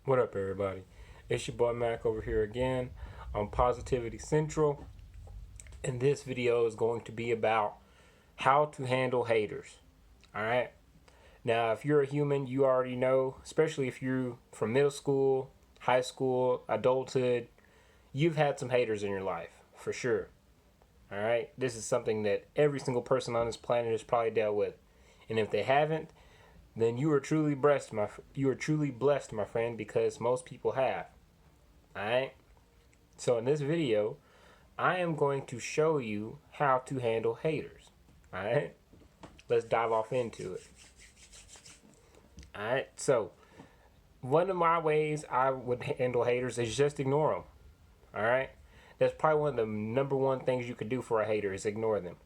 What up, everybody? It's your boy Mac over here again on Positivity Central, and this video is going to be about how to handle haters. All right. Now, if you're a human, you already know, especially if you're from middle school, high school, adulthood, you've had some haters in your life for sure. All right. This is something that every single person on this planet has probably dealt with, and if they haven't, then you are truly blessed, my friend, because most people have. Alright? So in this video, I am going to show you how to handle haters. Alright? Let's dive off into it. Alright? So, one of my ways I would handle haters is just ignore them. Alright? That's probably one of the number one things you could do for a hater is ignore them.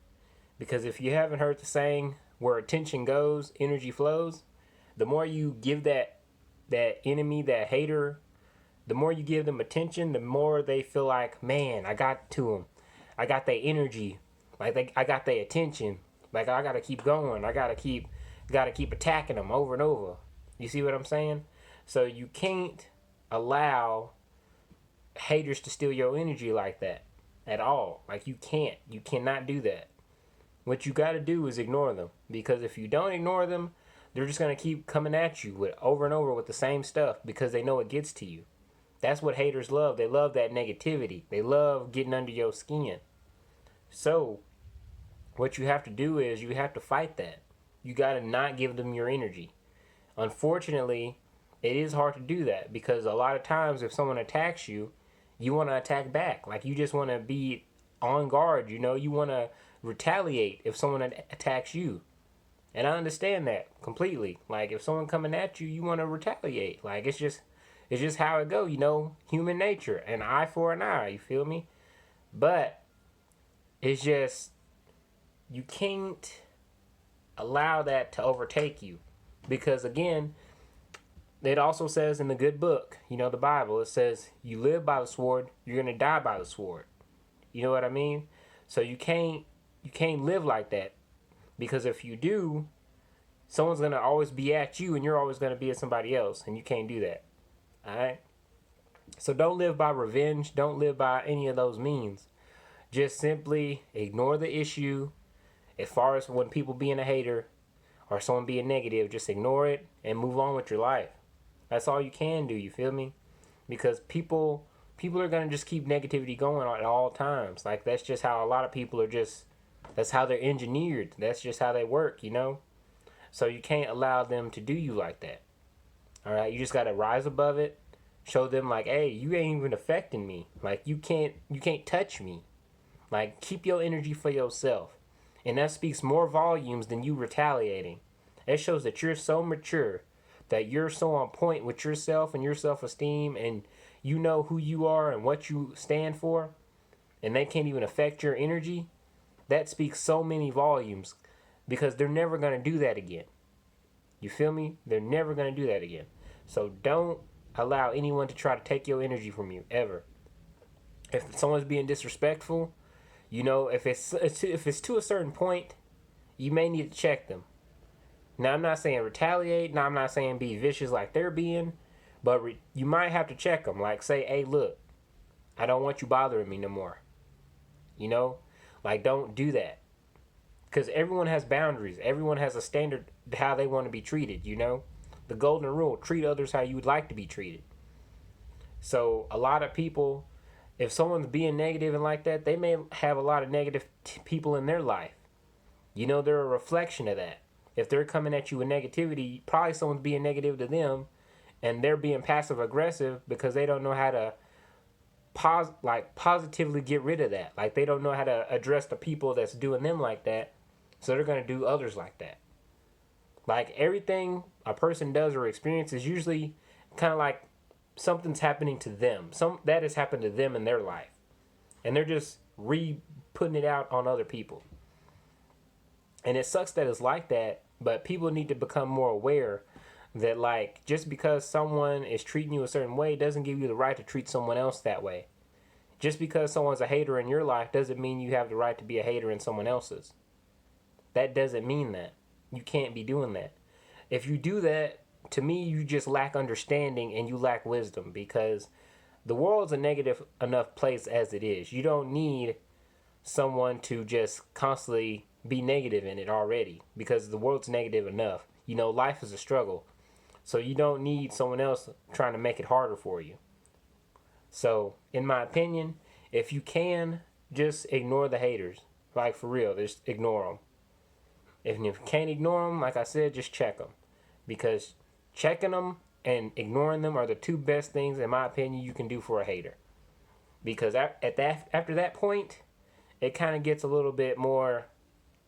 Because if you haven't heard the saying, where attention goes, energy flows, the more you give that enemy, that hater, the more you give them attention, the more they feel like, man, I got to them. I got their energy. I got their attention. Like, I got to keep going. I got to keep attacking them over and over. You see what I'm saying? So you can't allow haters to steal your energy like that at all. Like, you can't. You cannot do that. What you got to do is ignore them. Because if you don't ignore them, they're just going to keep coming at you with over and over with the same stuff because they know it gets to you. That's what haters love. They love that negativity. They love getting under your skin. So, what you have to do is you have to fight that. You got to not give them your energy. Unfortunately, it is hard to do that because a lot of times if someone attacks you, you want to attack back. Like, you just want to be on guard, you know? You want to retaliate if someone attacks you. And I understand that completely. Like, if someone coming at you, you want to retaliate. Like, it's just how it go, you know, human nature, an eye for an eye, you feel me? But it's just, you can't allow that to overtake you. Because again, it also says in the good book, you know, the Bible, it says, you live by the sword, you're going to die by the sword. You know what I mean? So you can't live like that. Because if you do, someone's going to always be at you and you're always going to be at somebody else. And you can't do that. Alright? So don't live by revenge. Don't live by any of those means. Just simply ignore the issue. As far as when people being a hater or someone being negative, just ignore it and move on with your life. That's all you can do, you feel me? Because people are going to just keep negativity going at all times. Like, that's just how a lot of people are just, that's how they're engineered. That's just how they work, you know? So you can't allow them to do you like that. Alright, you just gotta rise above it. Show them like, hey, you ain't even affecting me. Like, you can't touch me. Like, keep your energy for yourself. And that speaks more volumes than you retaliating. It shows that you're so mature, that you're so on point with yourself and your self-esteem, and you know who you are and what you stand for, and they can't even affect your energy. That speaks so many volumes because they're never gonna do that again. You feel me? They're never going to do that again. So don't allow anyone to try to take your energy from you, ever. If someone's being disrespectful, you know, if it's to a certain point, you may need to check them. Now, I'm not saying retaliate. Now, I'm not saying be vicious like they're being. But you might have to check them. Like, say, hey, look, I don't want you bothering me no more. You know? Like, don't do that. Because everyone has boundaries. Everyone has a standard how they want to be treated, you know? The golden rule, treat others how you would like to be treated. So a lot of people, if someone's being negative and like that, they may have a lot of negative people in their life. You know, they're a reflection of that. If they're coming at you with negativity, probably someone's being negative to them, and they're being passive aggressive because they don't know how to positively get rid of that. Like, they don't know how to address the people that's doing them like that. So they're going to do others like that. Like, everything a person does or experiences is usually kind of like something's happening to them. That has happened to them in their life. And they're just putting it out on other people. And it sucks that it's like that, but people need to become more aware that, like, just because someone is treating you a certain way doesn't give you the right to treat someone else that way. Just because someone's a hater in your life doesn't mean you have the right to be a hater in someone else's. That doesn't mean that. You can't be doing that. If you do that, to me, you just lack understanding and you lack wisdom, because the world's a negative enough place as it is. You don't need someone to just constantly be negative in it already, because the world's negative enough. You know, life is a struggle. So you don't need someone else trying to make it harder for you. So, in my opinion, if you can, just ignore the haters. Like, for real, just ignore them. If you can't ignore them, like I said, just check them. Because checking them and ignoring them are the two best things, in my opinion, you can do for a hater. Because after that point, it kind of gets a little bit more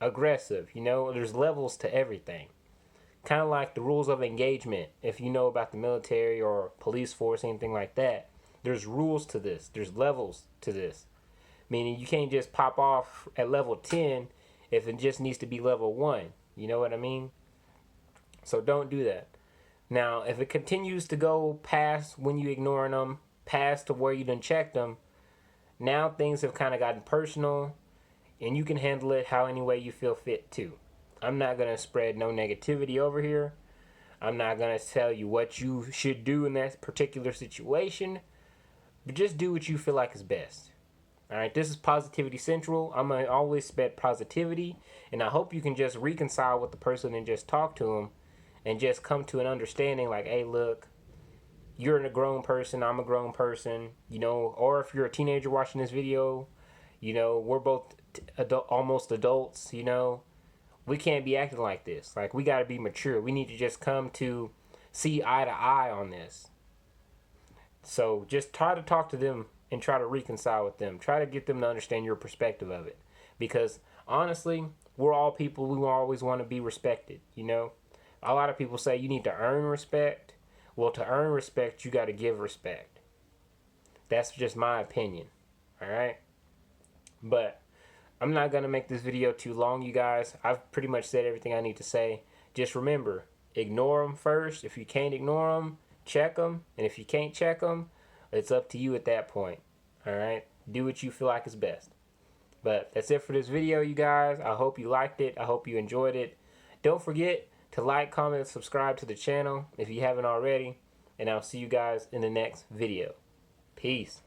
aggressive. You know, there's levels to everything. Kind of like the rules of engagement. If you know about the military or police force, anything like that, there's rules to this. There's levels to this. Meaning you can't just pop off at level 10 if it just needs to be level 1. You know what I mean? So don't do that. Now, if it continues to go past when you ignoring them, past to where you done checked them, now things have kind of gotten personal, and you can handle it how any way you feel fit to. I'm not going to spread no negativity over here. I'm not going to tell you what you should do in that particular situation, but just do what you feel like is best. Alright, this is Positivity Central. I'm going to always spread positivity, and I hope you can just reconcile with the person and just talk to them and just come to an understanding like, hey, look, you're a grown person, I'm a grown person, you know, or if you're a teenager watching this video, you know, we're both almost adults, you know. We can't be acting like this. Like, we got to be mature. We need to just come to see eye to eye on this. So just try to talk to them and try to reconcile with them. Try to get them to understand your perspective of it. Because honestly, we're all people. We always want to be respected, you know. A lot of people say you need to earn respect. Well, to earn respect, you got to give respect. That's just my opinion. All right? But I'm not going to make this video too long, you guys. I've pretty much said everything I need to say. Just remember, ignore them first. If you can't ignore them, check them. And if you can't check them, it's up to you at that point. Alright? Do what you feel like is best. But that's it for this video, you guys. I hope you liked it. I hope you enjoyed it. Don't forget to like, comment, and subscribe to the channel if you haven't already. And I'll see you guys in the next video. Peace.